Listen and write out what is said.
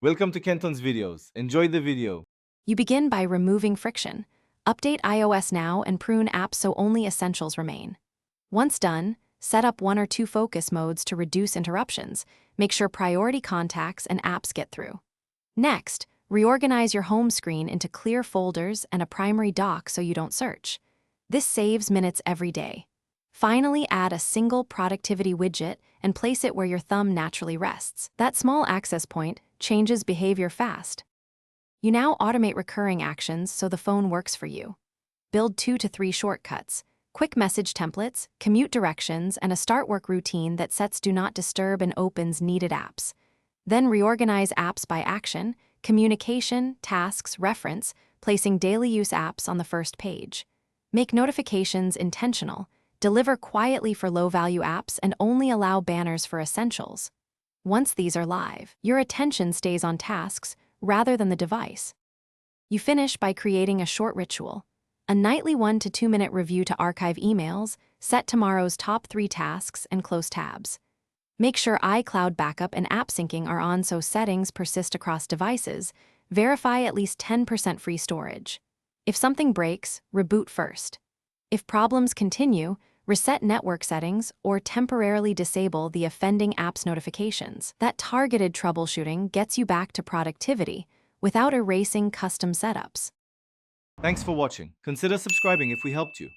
Welcome to Kenton's videos. Enjoy the video. You begin by removing friction. Update iOS now and prune apps so only essentials remain. Once done, set up 1 or 2 focus modes to reduce interruptions. Make sure priority contacts and apps get through. Next, reorganize your home screen into clear folders and a primary dock so you don't search. This saves minutes every day. Finally, add a single productivity widget and place it where your thumb naturally rests. That small access point changes behavior fast. You now automate recurring actions so the phone works for you. Build 2 to 3 shortcuts, quick message templates, commute directions, and a start work routine that sets do not disturb and opens needed apps. Then reorganize apps by action, communication, tasks, reference, placing daily use apps on the first page. Make notifications intentional, deliver quietly for low-value apps, and only allow banners for essentials. Once these are live, your attention stays on tasks rather than the device. You finish by creating a short ritual, a nightly 1 to 2 minute review to archive emails, set tomorrow's top 3 tasks, and close tabs. Make sure iCloud backup and app syncing are on so settings persist across devices. Verify at least 10% free storage. If something breaks, reboot first. If problems continue, reset network settings or temporarily disable the offending app's notifications. That targeted troubleshooting gets you back to productivity without erasing custom setups. Thanks for watching. Consider subscribing if we helped you.